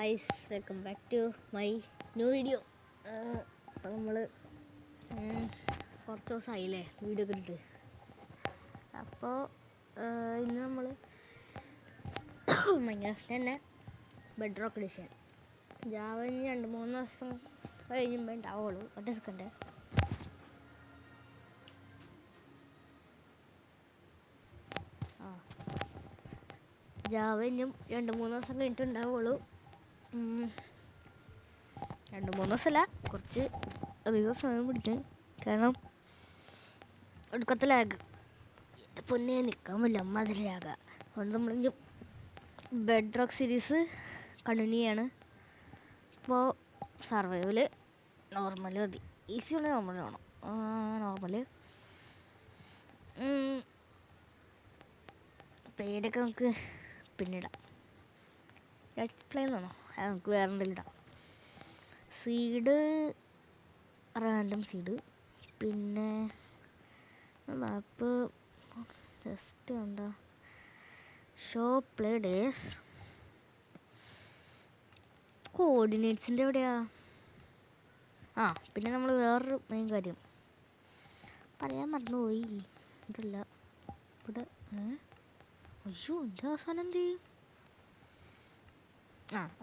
Guys, welcome back to my new video. അപ്പോൾ നമ്മൾ കുറച്ച് ദിവസമായില്ലേ വീഡിയോ ഒക്കെ ഇട്ടിട്ട്. അപ്പോൾ ഇന്ന് നമ്മൾ മൈൻക്രാഫ്റ്റ് തന്നെ ബെഡ് റോക്ക് എഡിഷൻ ജാവ 2-3 ദിവസം കഴിയുമ്പോൾ ഉണ്ടാവുള്ളൂ. ഒറ്റ സെക്കൻഡ്. ജാവ ഇനിയും 2-3 ദിവസം കഴിഞ്ഞിട്ടുണ്ടാവുള്ളൂ. 2-3 ദിവസമല്ല, കുറച്ച് അധികം സമയം പിടിക്കും. കാരണം ഒടുക്കത്തെ ലാഗ്, എൻ്റെ പൊന്നെ നിൽക്കാൻ പറ്റില്ല, അമ്മ അതിൽ ലാഗാ. അതുകൊണ്ട് നമ്മളിനി ബെഡ് റോക്ക് സീരീസ് കണ്ടിന്യൂ ചെയ്യാണ്. ഇപ്പോൾ സർവൈവൽ നോർമൽ മതി, ഈസി ഉണ്ടെങ്കിൽ നോർമൽ വേണം. നോർമൽ പേരൊക്കെ നമുക്ക് പിന്നിടാം. ലെറ്റ്സ് പ്ലേ എന്നാണോ, അത് നമുക്ക് വേറെ എന്തെങ്കിലും ഇടാം. സീഡ്, റാൻഡം സീഡ്, പിന്നെ മാപ്പ് ജസ്റ്റ് എന്താ ഷോ പ്ലേ ഡേയ്സ്. കോർഡിനേറ്റ്സിൻ്റെ എവിടെയാ? പിന്നെ നമ്മൾ വേറൊരു മെയിൻ കാര്യം പറയാൻ മറന്നുപോയി. ഇതല്ല ഇവിടെ. അയ്യോ, എൻ്റെ അവസാനം എന്ത് ചെയ്യും?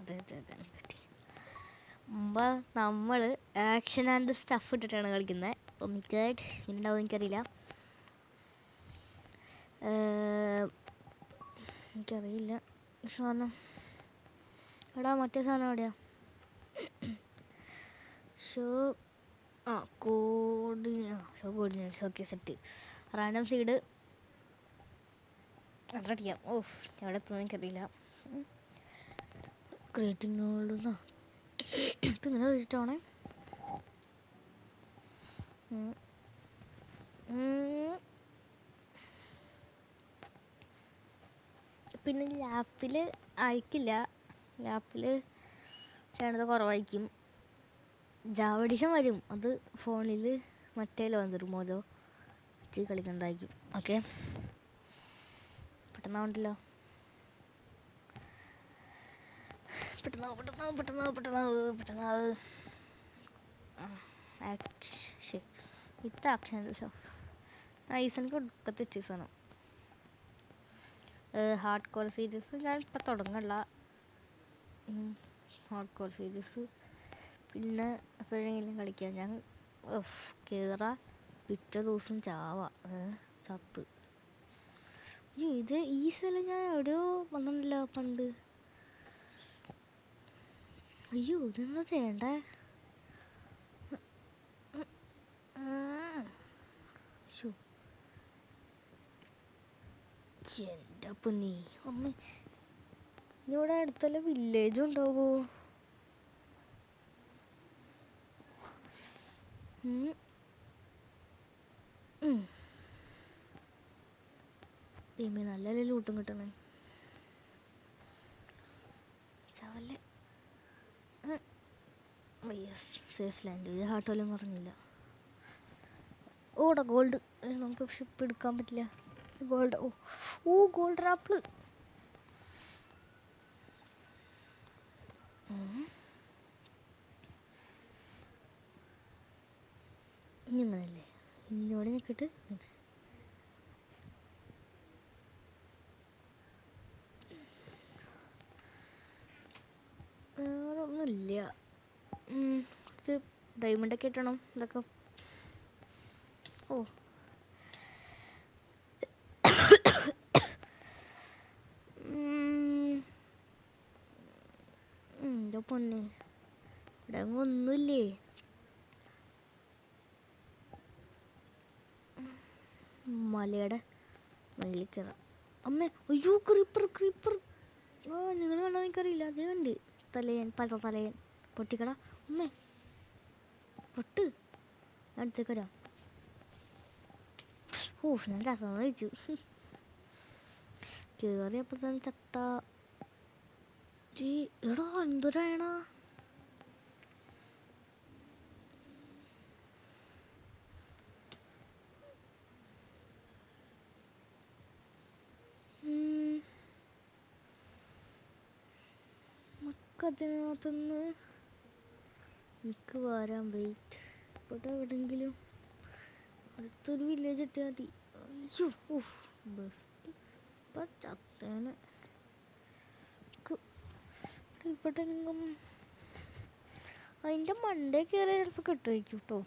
അതെ കിട്ടി. മുമ്പ് നമ്മൾ ആക്ഷൻ ആൻഡ് സ്റ്റഫ് ഇട്ടിട്ടാണ് കളിക്കുന്നത്. ഒമിക്കേഡ് ഇങ്ങനെയുണ്ടാവും എനിക്കറിയില്ല. സാധനം എടാ, മറ്റേ സാധനം എവിടെയാ? Show coordinates. Okay, set. Random seed അടിക്കാം. എവിടെ എത്തുന്നത് എനിക്കറിയില്ല. ക്രിയേറ്റിംഗ് നോഡ് ഇപ്പം ഇങ്ങനെ വിളിച്ചിട്ടാണേ. പിന്നെ ലാപ്പിൽ അയക്കില്ല, ലാപ്പിൽ ചെയ്യണത് കുറവായിരിക്കും. ജാവ എഡിഷൻ വരും, അത് ഫോണിൽ മറ്റേലോ എന്തൊരുമോലോ വെച്ച് കളിക്കുന്നതായിരിക്കും. ഓക്കെ, പെട്ടെന്നാവണ്ടല്ലോ. പെട്ടെന്നാവ്. വിത്ത് ആക്ഷൻ ഐസനക്ക് ഒടുക്കത്തെ ഇഷ്ടീസാണ്. ഹാർഡ് കോർ സീരീസ് ഞാൻ ഇപ്പം തുടങ്ങല്ല. ഹാർഡ് കോർ സീരീസ് പിന്നെ എപ്പോഴെങ്കിലും കളിക്കാം. ഞാൻ കയറാ പിറ്റേ ദിവസം ചത്ത്. ഇത് ഈ സ്ഥലം ഞാൻ എവിടെയോ വന്നിട്ടില്ല പണ്ട്. അയ്യോ, ഇതെന്താ ചെയ്യണ്ടേ? എൻ്റെ പൊന്നി അമ്മ, ഇവിടെ അടുത്തല്ല വില്ലേജ് ഉണ്ടാവോ? നല്ല ലൂട്ടും കിട്ടണേ. ചവല്ലേ. Safe land. ഹാർട്ട് പോലും പറഞ്ഞില്ല. ഓടാ ഗോൾഡ്. നമുക്ക് ഷിപ്പ് എടുക്കാൻ പറ്റില്ല. ഗോൾഡ്. Gold apple. ഇങ്ങനല്ലേ ഇന്നോടെ നിൽക്കിട്ട് വേറെ ഒന്നുമില്ല. കുറച്ച് ഡയമണ്ടൊക്കെ ഇട്ടണം. ഇതൊക്കെ എൻ്റെ പൊന്നെ, ഇവിടെ ഒന്നുമില്ലേ? മലയുടെ മേളിൽ കയറാം. അമ്മേ, അയ്യോ ക്രീപ്പർ. നിങ്ങൾ കണ്ടോ എനിക്കറിയില്ല. അതേ ഉണ്ട് പല തലയൻ പൊട്ടിക്കട. അമ്മേ പൊട്ട്, ഞാൻ അടുത്തേക്ക് വരാം. ഞാൻ ചത്തന്ന് കഴിച്ചു. കയറിയപ്പോൾ തന്നെ ചത്ത. എടാ എന്തൊരായണ. നമുക്കതിനകത്തുനിന്ന് എനിക്ക് വരാൻ വെയിറ്റ് ഇവിടെ എവിടെയെങ്കിലും അടുത്തൊരു വില്ലേജ് ഇട്ടാൽ മതി. അയ്യോ ഓഫ് ബെസ്റ്റ് ഇപ്പം ചത്തേനെ. ഇവിടെങ്ങും അതിൻ്റെ മണ്ടേ കയറി ചിലപ്പോൾ കിട്ടുമായിരിക്കും കേട്ടോ.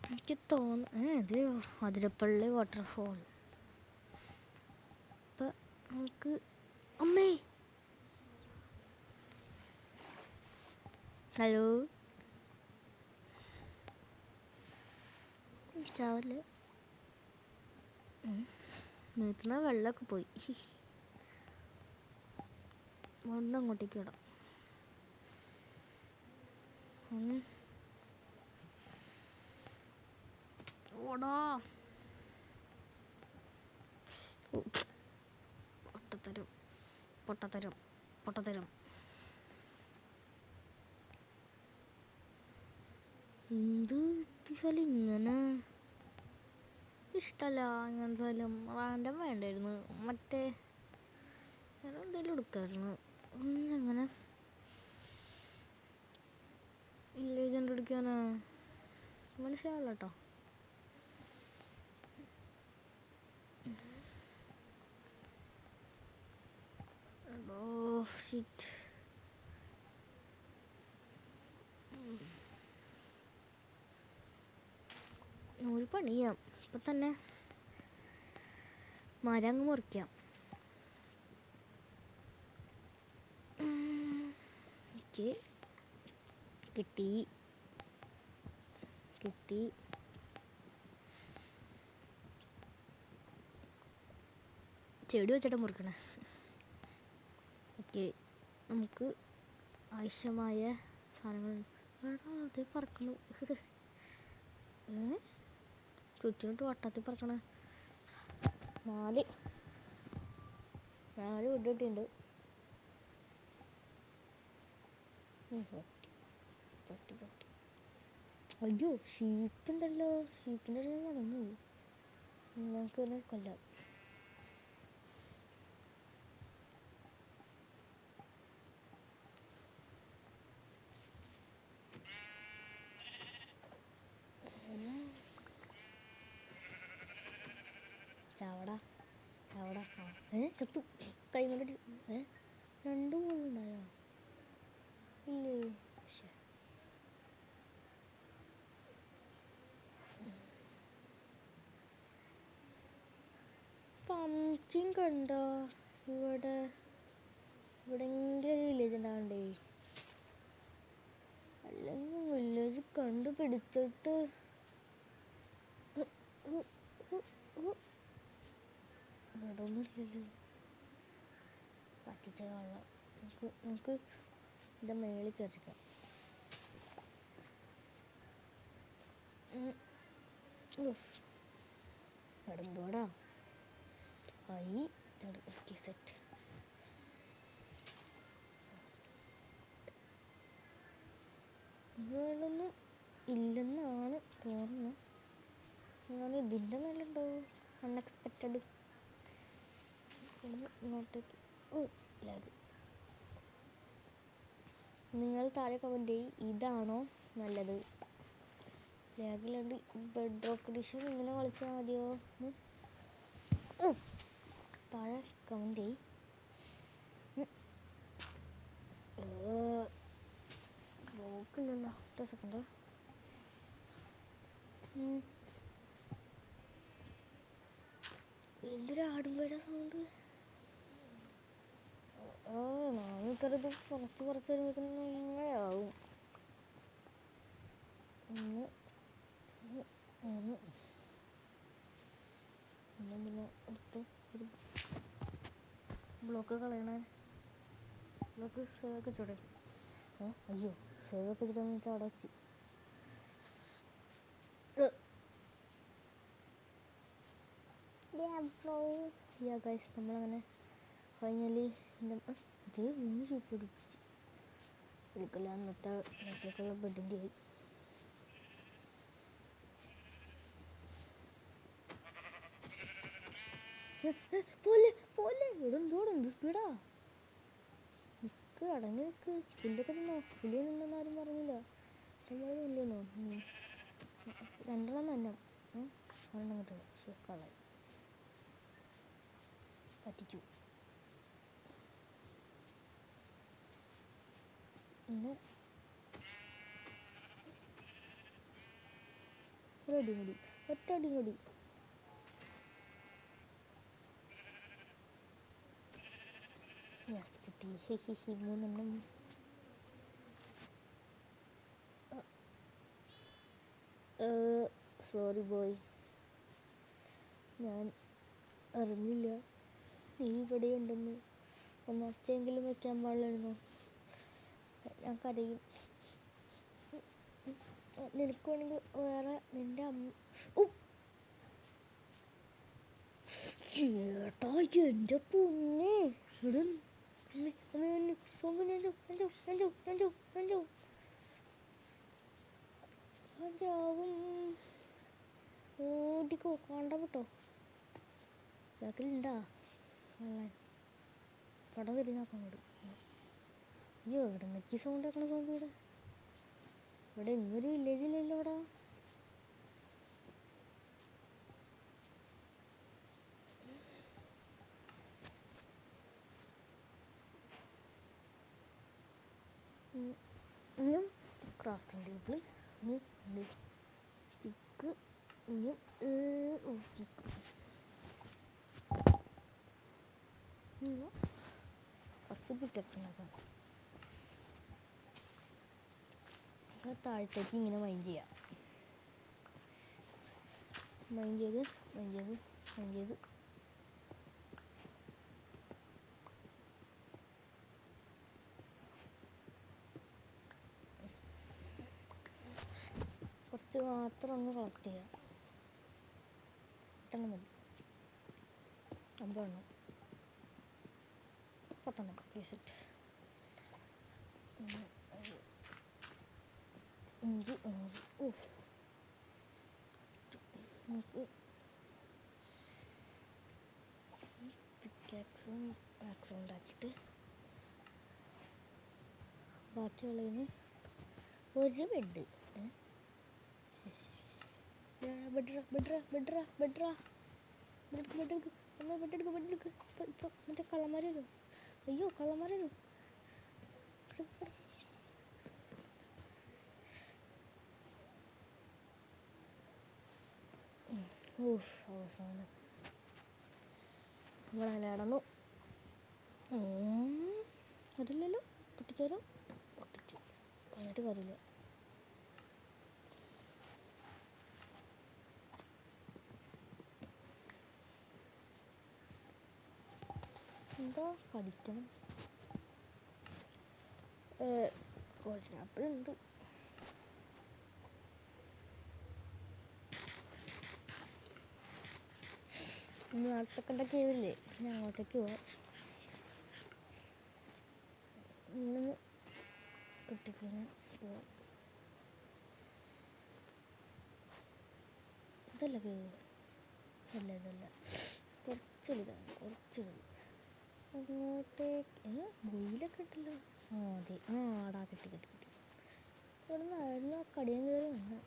എനിക്ക് തോന്നുന്നു ഇത് അതിരപ്പള്ളി വാട്ടർഫോൾ. അപ്പം നമുക്ക് അമ്മേ ഹലോ ചാവല്ലേ നീത്തുന്ന വെള്ളമൊക്കെ പോയി. ഒന്ന് അങ്ങോട്ടേക്ക് വിടാം. ഓടാ പൊട്ടത്തരം പൊട്ടത്തരം പൊട്ടത്തരം. എന്ത് സ്ഥലം ഇങ്ങനെ ഇഷ്ടമല്ല. ഇങ്ങനത്തെ സ്ഥലം റാൻഡം വേണ്ടായിരുന്നു. മറ്റേ എന്തെങ്കിലും എടുക്കായിരുന്നു. എങ്ങനെ വില്ലേജ് കണ്ടുപിടിക്കാനാ മനസ്സിലാവില്ല കേട്ടോ. ഷിറ്റ് ഒരു പണി ചെയ്യാം. ഇപ്പം തന്നെ മരം അങ്ങ് മുറിക്കാം. എനിക്ക് കിട്ടി കിട്ടി. ചെടി വെച്ചിട്ട് മുറിക്കണേ. ഓക്കെ നമുക്ക് ആവശ്യമായ സാധനങ്ങൾ അത് പറക്കണു. ചുറ്റിനിട്ട് വട്ടത്തിൽ പറക്കണേ. 4 wood കിട്ടിയിട്ടുണ്ട്. അയ്യോ ഷീപ്പുണ്ടല്ലോ. ഷീപ്പിൻ്റെ ഇടയിൽ നടന്നു പോയി. നമുക്ക് തന്നെ കൊല്ലാം. ചാവടാ ചാവടാ. ചത്തു. കൈ കൊണ്ട് 2 ഉണ്ടായോ ഇല്ലേ? പംകിൻ കണ്ടോ ഇവിടെ? ഇവിടെങ്കിലും വില്ലേജ് ഉണ്ടാവണ്ടേ. അല്ലെങ്കിൽ വില്ലേജ് കണ്ടുപിടിച്ചിട്ട് ഇവിടെ ഒന്നുമില്ലല്ലോ. പറ്റിച്ച കൊള്ളാം. നമുക്ക് ഇതിൻ്റെ മേളിൽ കയറിക്കാം. എടന്തോടാ ആയി സെറ്റ്. ഇതൊന്നും ഇല്ലെന്നാണ് തോന്നുന്നത്. ഞാൻ ഇതിൻ്റെ മേലുണ്ടോ അൺഎക്സ്പെക്റ്റഡ്. ഇങ്ങോട്ടേക്ക് ലാഗ്. നിങ്ങൾ താഴെ കമൻറ്റ് ചെയ്യും ഇതാണോ നല്ലത്. ലാഗില്ലാണ്ട് ബെഡ് റോക്ക് എഡിഷൻ ഇങ്ങനെ കളിച്ചാൽ മതിയോ? താഴെ കമൻറ്റ് ചെയ്യും. ബ്ലോക്കില്ലല്ലോ. ഒറ്റ സെക്കൻഡ്. എന്തൊരു ആടുമ്പഴ സൗണ്ട്. നമുക്കത് കുറച്ച് വരുമ്പോഴേക്കും ഇങ്ങനെയാവും. പിന്നെ അടുത്ത് ഒരു ബ്ലോക്ക് കളയണേ. ബ്ലോക്ക് സേവ് ഒക്കെ ചൂടെ. അയ്യോ സേവ് ഒക്കെ ചൂടെന്ന് വെച്ചാൽ അവിടെ വെച്ച് ഗൈസ് നമ്മളങ്ങനെ ഫൈനലി ഇതേ 3 ഷീപ്പ് പിടിപ്പിച്ച് എടുക്കില്ല. അന്നത്തേക്കുള്ള ബെഡിൻ്റെ ആയി. പോലെ പോലെ ഇവിടെ എന്തോടെ എന്ത് സ്പീഡാ. അടങ്ങി നിൽക്ക്. പുല്ലൊക്കെ തിന്നോ. പുലി നിന്നൊന്നും ആരും പറഞ്ഞില്ല. ഇഷ്ടംപോലെ പുല്ല് തിന്നോ. 2 തന്നെ. ഒരെണ്ണം കിട്ടും. പക്ഷേ കളായി. പറ്റിച്ചു. പിന്നെ ഒരടിയും കൂടി. ഒറ്റ അടിയും കൂടി. യെസ് കിട്ടി. 3 സോറി ബോയ്, ഞാൻ അറിഞ്ഞില്ല നീ ഇവിടെ ഉണ്ടെന്ന്. ഒന്ന് ഒച്ചയെങ്കിലും വെക്കാൻ പാടില്ലായിരുന്നോ. ഞാൻ കരയും. നിനക്ക് വേണമെങ്കിൽ വേറെ നിന്റെ അമ്മ. ചേട്ടാ എൻ്റെ പൊന്നെ. ഓടിക്കോ. കണ്ട വിട്ടോ. ബാക്കിലുണ്ടാ കള്ളൻ. പടം വരുന്നാക്കാൻ കൂടും. അയ്യോ ഇവിടെ നിൽക്കി സൗണ്ട് ആക്കണ സോമ്പിയുടെ. ഇവിടെ എങ്ങൊരു വില്ലേജില്ലല്ലോ അവിടെ. ഇനിയും ക്രാഫ്റ്റിംഗ് ടേബിൾ സ്റ്റിക്ക്. ഇനിയും ഫസ്റ്റ് പിക്കക്സ് ഉണ്ടാക്കാം. താഴത്തേക്ക് ഇങ്ങനെ മൈൻഡ് ചെയ്യാം. മൈൻഡ് ചെയ്ത് കുറച്ച് മാത്രം ഒന്ന് കളക്ട് ചെയ്യാം. 8 മതി. 50 10 കേസിട്ട്. ഇഞ്ചി 6. നമുക്ക് പിക്കാക്സും ആക്സും ഉണ്ടാക്കിയിട്ട് ബാക്കിയുള്ളതിന് ഒരു ബെഡ്. ബെഡെടുക്ക്. ഇപ്പൊ മറ്റേ കള്ളന്മാരല്ലോ. അയ്യോ കള്ളന്മാരല്ലോ. അവസാനം നമ്മളങ്ങനെ കിടന്നു. അതില്ലല്ലോ. പൊട്ടിക്കാരോ. പൊട്ടിച്ചു. കഴിഞ്ഞിട്ട് കാര്യമില്ല. എന്താ പഠിക്കണം. കുറച്ച് ആപ്പിളുണ്ട്. നാളത്തെ കണ്ട കേവില്ലേ. ഞാൻ അങ്ങോട്ടേക്ക് പോവാം. ഇന്ന് കുട്ടിക്കാണ് പോവാം. ഇതല്ല കേവ്. ഇതല്ല കുറച്ചൊരു അങ്ങോട്ടേക്ക്. ബോയിലൊക്കെ ഇട്ടല്ലോ. അതെ. ആടാ കിട്ടി. ഇവിടെ നിന്നായിരുന്നു ആ കടിയാൻ കയറി വന്ന.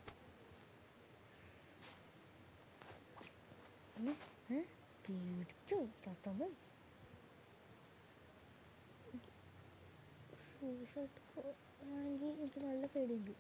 പേടിച്ചു തത്തമ്മ. സീരിയസായിട്ട് ആണെങ്കിൽ എനിക്ക് നല്ല പേടിയുണ്ട്.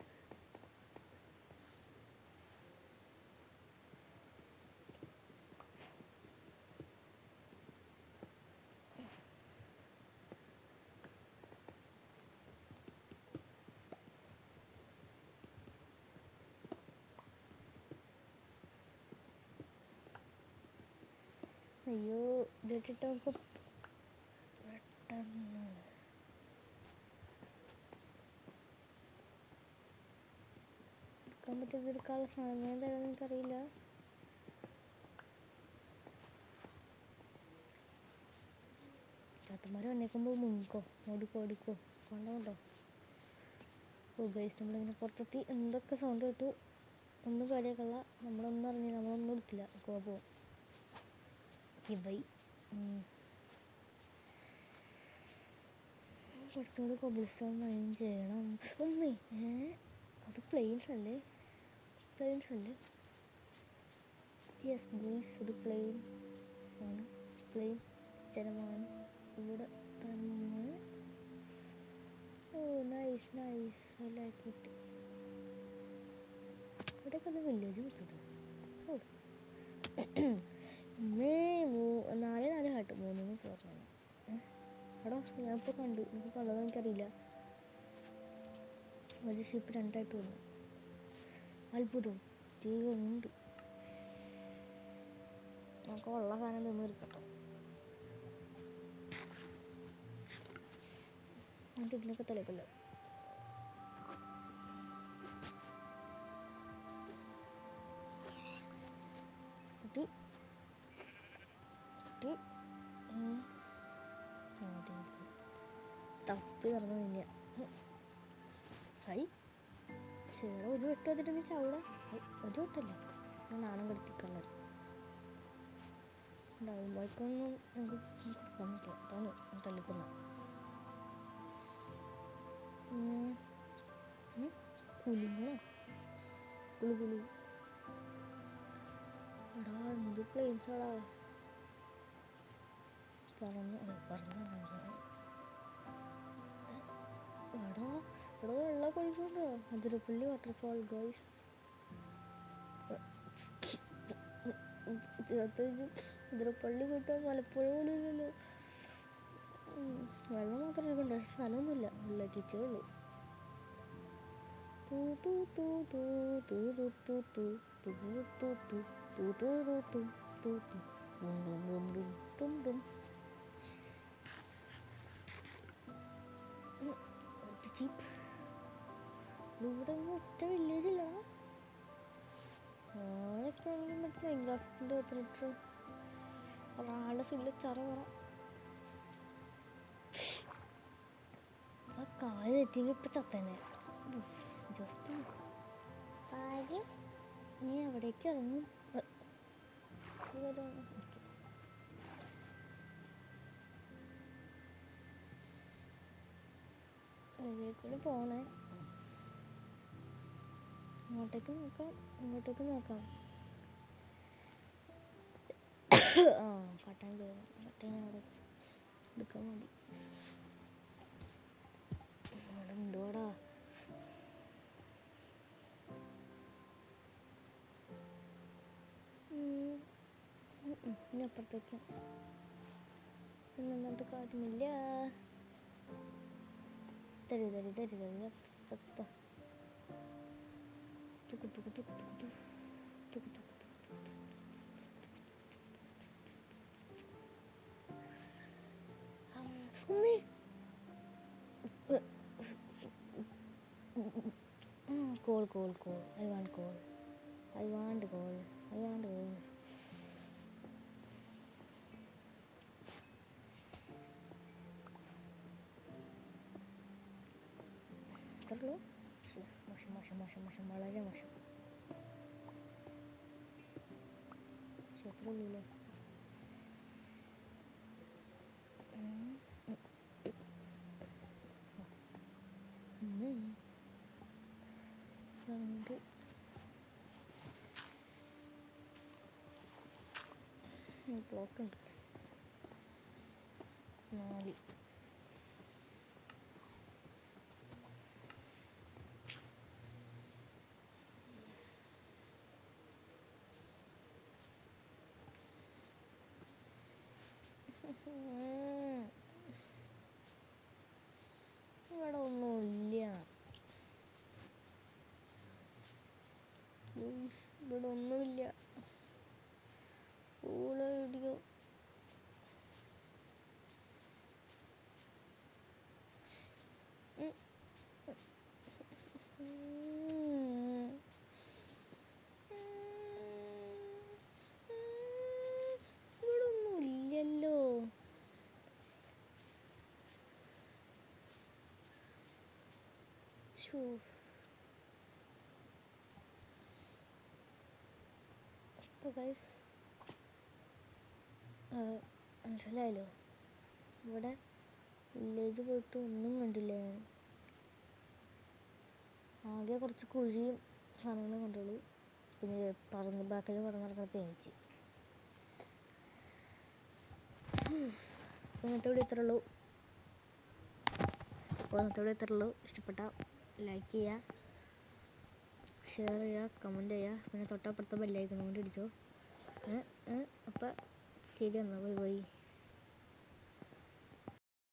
അയ്യോ ഇതിട്ടിട്ട് നമുക്ക് പെട്ടെന്ന് എടുക്കാൻ പറ്റിയതെടുക്കാനുള്ള സമയം തരാൻ എനിക്കറിയില്ല. ചാത്തന്മാർ വന്നേക്കുമ്പോൾ മുങ്ങിക്കോ. ഓടിക്കോ. കണ്ടോ. ഗൈസ് നമ്മളിങ്ങനെ പുറത്തെത്തി. എന്തൊക്കെ സൗണ്ട് കേട്ടു. ഒന്നും കാര്യമാക്കല്ല. നമ്മളൊന്നും അറിഞ്ഞില്ല. നമ്മളൊന്നും എടുത്തില്ല. പോവാം. Okay bye. കുറച്ചുകൂടി കോബിൾ സ്റ്റോൺ മൈൻ ചെയ്യണം. ഉമ്മേ അത് പ്ലെയിൻസ് അല്ലേ? യെസ് ഗൈസ്, അത് പ്ലെയിൻ ആണ്. പ്ലെയിൻ ജനമാണ് ഇവിടെ തന്നെ. ഓ നൈസ്, ഐ ലൈക്ക് ഇറ്റ്. ഇവിടെയൊക്കെ ഒന്ന് വില്ലേജ് വെച്ചിട്ടു. ഇന്നേ 4 ഹാട്ട് 3 ഫ്ലോറാണ്. എടാ ഞാനിപ്പോൾ കണ്ടു, എനിക്ക് കണ്ടതെന്ന് എനിക്കറിയില്ല. ഒരു ഷിപ്പ് 2ആയിട്ട് വന്നു. അത്ഭുതം, ഉണ്ട്. നമുക്ക് ഉള്ള സാധനം തിന്ന് എടുക്കട്ടോ. എന്നിട്ട് ഇതിനൊക്കെ തലേക്കല്ല. തപ്പി നടന്നു കഴിഞ്ഞ ചേടാ ഒരു വെട്ട് വന്നിട്ട് നീ ചവിട. ഒരു വെട്ടല്ലേ, നാണം കെടുത്തിക്കള്ളത് ഉണ്ടാകുമ്പോഴേക്കൊന്നും നമുക്ക് കൊടുക്കാൻ പറ്റില്ല. അതാണ് തള്ളിക്കുന്നത്. കുലുങ്ങണോ? കുളു എടാ എന്ത് പ്ലെയിൻസാടാ പറഞ്ഞു. എടാ വെള്ളം കൊഴിക്കുന്നുണ്ടോ? Athirappilly waterfall guys. അതിരപ്പള്ളി കിട്ടാൻ മലപ്പുഴ പോലും ഇല്ലല്ലോ. വെള്ളം മാത്രം എടുക്കണ്ട, പക്ഷെ സ്ഥലമൊന്നുമില്ല. ഉള്ളേക്കിച്ചേ ഉള്ളൂ. ഇവിടെ ഒറ്റ വില്ലേജില്ല. ഞാനൊക്കെ ആണെങ്കിൽ മറ്റേ മൈൻക്രാഫ്റ്റിൻ്റെ ഓപ്പറേറ്റർ ഒരാളുടെ സില്ല് ചറ പറ കാല് തെറ്റിയെങ്കിൽ ഇപ്പം ചത്തന്നെ. ജസ്റ്റ് നീ എവിടേക്ക് ഇറങ്ങും? കൂടി പോണേ. ഇങ്ങോട്ടേക്ക് നോക്കാം. ആ പട്ടാൻ കയറും. പട്ടാൻ അവിടെ എടുക്കാൻ മതി. അവിടെ എന്തുവാടാ? ഇനി അപ്പുറത്തേക്ക് എന്നിട്ട് കാര്യമില്ല. തരി coal. I want coal. ഇത്രയുള്ളൂ. മോശം, വളരെ മോശം. ഇത്രയുള്ളൂല്ലേ? രണ്ട് ബ്ലോക്ക് ഉണ്ട്. 4 ഇവിടെ ഒന്നുമില്ല. ഇവിടെ ഒന്നുമില്ല. വീഡിയോ ഇവിടെ ഒന്നും ഇല്ലല്ലോ. മനസ്സിലായല്ലോ. ഇവിടെ വില്ലേജ് പോയിട്ട് ഒന്നും കണ്ടില്ല ഞാൻ. ആകെ കുറച്ച് കുഴിയും സാധനങ്ങളും കണ്ടുള്ളൂ. പിന്നെ ബാക്കിൽ പറന്ന് നടക്കുന്ന തേനീച്ച. ഇന്നത്തെ വീഡിയോ ഇത്രേ ഉള്ളൂ. ഇഷ്ടപ്പെട്ട ലൈക്ക് ചെയ്യുക, ഷെയർ ചെയ്യുക, കമൻറ്റ് ചെയ്യുക. പിന്നെ തൊട്ടപ്പുറത്തെ ബെല്ലൈക്കൺ കൊണ്ട് ഇടിച്ചോ. അപ്പം ശരി എന്നാൽ ബൈ.